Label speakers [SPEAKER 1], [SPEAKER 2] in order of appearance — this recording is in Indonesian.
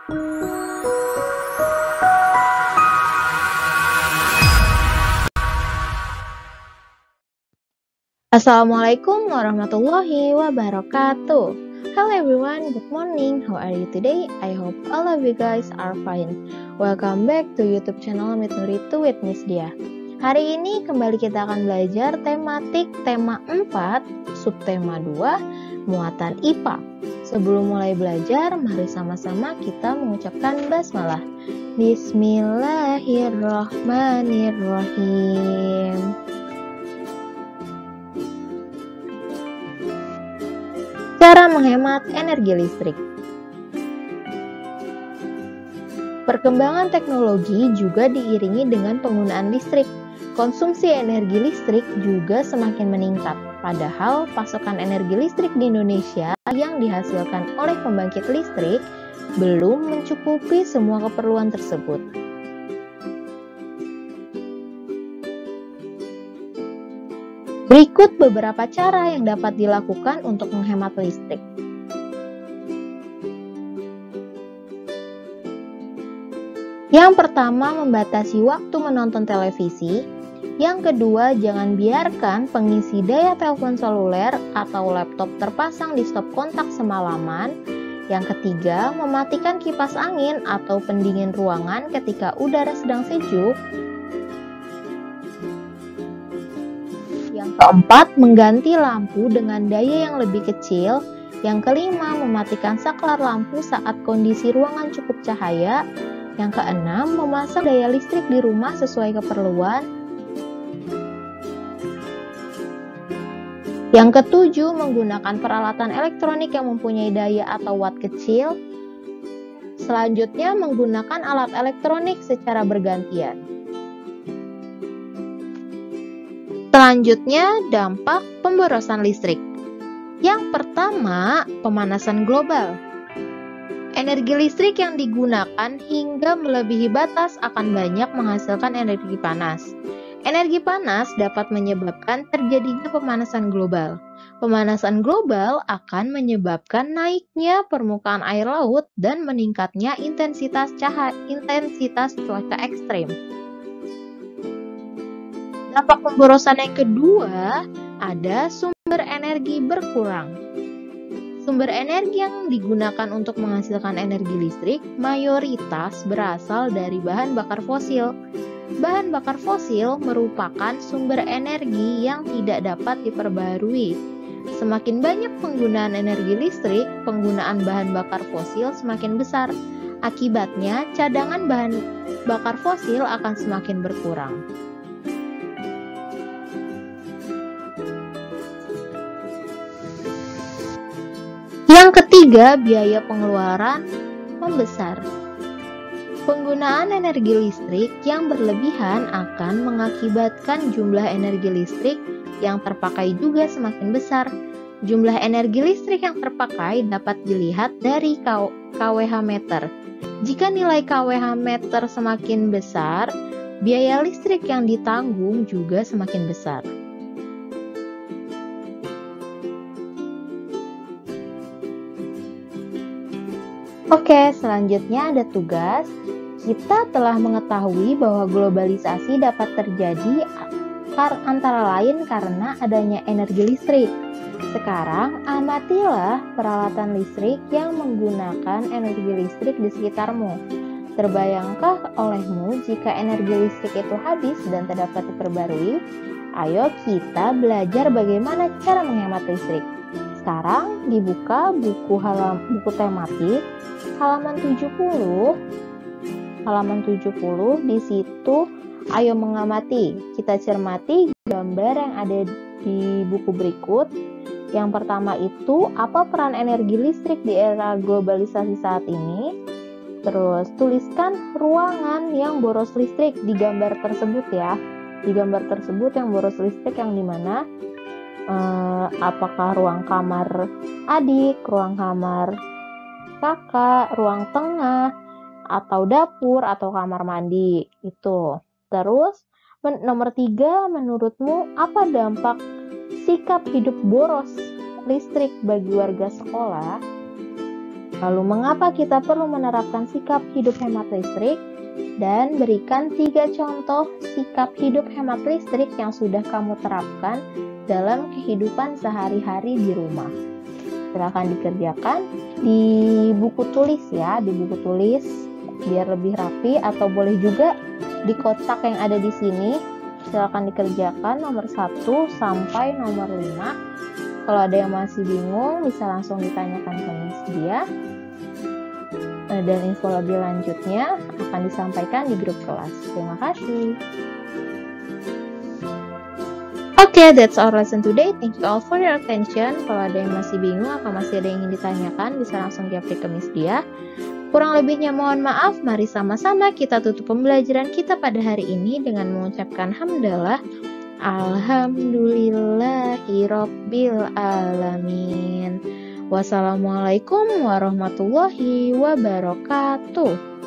[SPEAKER 1] Assalamualaikum warahmatullahi wabarakatuh. Hello everyone, good morning. How are you today? I hope all of you guys are fine. Welcome back to YouTube channel Meet Nurito with Miss Dia. Hari ini kembali kita akan belajar tematik tema 4, subtema 2, muatan IPA. Sebelum mulai belajar, mari sama-sama kita mengucapkan basmalah. Bismillahirrahmanirrahim. Cara menghemat energi listrik. Perkembangan teknologi juga diiringi dengan penggunaan listrik. Konsumsi energi listrik juga semakin meningkat. Padahal pasokan energi listrik di Indonesia yang dihasilkan oleh pembangkit listrik belum mencukupi semua keperluan tersebut. Berikut beberapa cara yang dapat dilakukan untuk menghemat listrik. Yang pertama, membatasi waktu menonton televisi. Yang kedua, jangan biarkan pengisi daya telepon seluler atau laptop terpasang di stop kontak semalaman. Yang ketiga, mematikan kipas angin atau pendingin ruangan ketika udara sedang sejuk. Yang keempat, mengganti lampu dengan daya yang lebih kecil. Yang kelima, mematikan saklar lampu saat kondisi ruangan cukup cahaya. Yang keenam, memasang daya listrik di rumah sesuai keperluan. Yang ketujuh, menggunakan peralatan elektronik yang mempunyai daya atau watt kecil. Selanjutnya, menggunakan alat elektronik secara bergantian. Selanjutnya, dampak pemborosan listrik. Yang pertama, pemanasan global. Energi listrik yang digunakan hingga melebihi batas akan banyak menghasilkan energi panas. Energi panas dapat menyebabkan terjadinya pemanasan global. Pemanasan global akan menyebabkan naiknya permukaan air laut dan meningkatnya intensitas cuaca ekstrem. Dampak pemborosan yang kedua, ada sumber energi berkurang. Sumber energi yang digunakan untuk menghasilkan energi listrik mayoritas berasal dari bahan bakar fosil. Bahan bakar fosil merupakan sumber energi yang tidak dapat diperbarui. Semakin banyak penggunaan energi listrik, penggunaan bahan bakar fosil semakin besar. Akibatnya, cadangan bahan bakar fosil akan semakin berkurang. Yang ketiga, biaya pengeluaran membesar. Penggunaan energi listrik yang berlebihan akan mengakibatkan jumlah energi listrik yang terpakai juga semakin besar. Jumlah energi listrik yang terpakai dapat dilihat dari kWh meter. Jika nilai kWh meter semakin besar, biaya listrik yang ditanggung juga semakin besar. Oke, selanjutnya ada tugas. Kita telah mengetahui bahwa globalisasi dapat terjadi antara lain karena adanya energi listrik. Sekarang, amatilah peralatan listrik yang menggunakan energi listrik di sekitarmu. Terbayangkah olehmu jika energi listrik itu habis dan tidak dapat diperbarui? Ayo kita belajar bagaimana cara menghemat listrik. Sekarang dibuka buku tematik halaman 70. Halaman 70 di situ ayo mengamati. Kita cermati gambar yang ada di buku berikut. Yang pertama itu apa peran energi listrik di era globalisasi saat ini? Terus tuliskan ruangan yang boros listrik di gambar tersebut ya. Di gambar tersebut yang boros listrik yang dimana? Apakah ruang kamar adik, ruang kamar kakak, ruang tengah, atau dapur, atau kamar mandi, itu. Terus, nomor 3, menurutmu apa dampak sikap hidup boros listrik bagi warga sekolah? Lalu mengapa kita perlu menerapkan sikap hidup hemat listrik? Dan berikan 3 contoh sikap hidup hemat listrik yang sudah kamu terapkan dalam kehidupan sehari-hari di rumah. Silakan dikerjakan di buku tulis ya, di buku tulis biar lebih rapi, atau boleh juga di kotak yang ada di sini. Silakan dikerjakan nomor 1 sampai nomor 5. Kalau ada yang masih bingung bisa langsung ditanyakan ke Miss Dia. Dan info lebih lanjutnya akan disampaikan di grup kelas. Terima kasih. Okay, that's our lesson today. Thank you all for your attention. Kalau ada yang masih bingung atau masih ada yang ingin ditanyakan, bisa langsung japri ke Miss Dia. Kurang lebihnya mohon maaf. Mari sama-sama kita tutup pembelajaran kita pada hari ini dengan mengucapkan hamdalah. Alhamdulillahirabbil alamin. Wassalamualaikum warahmatullahi wabarakatuh.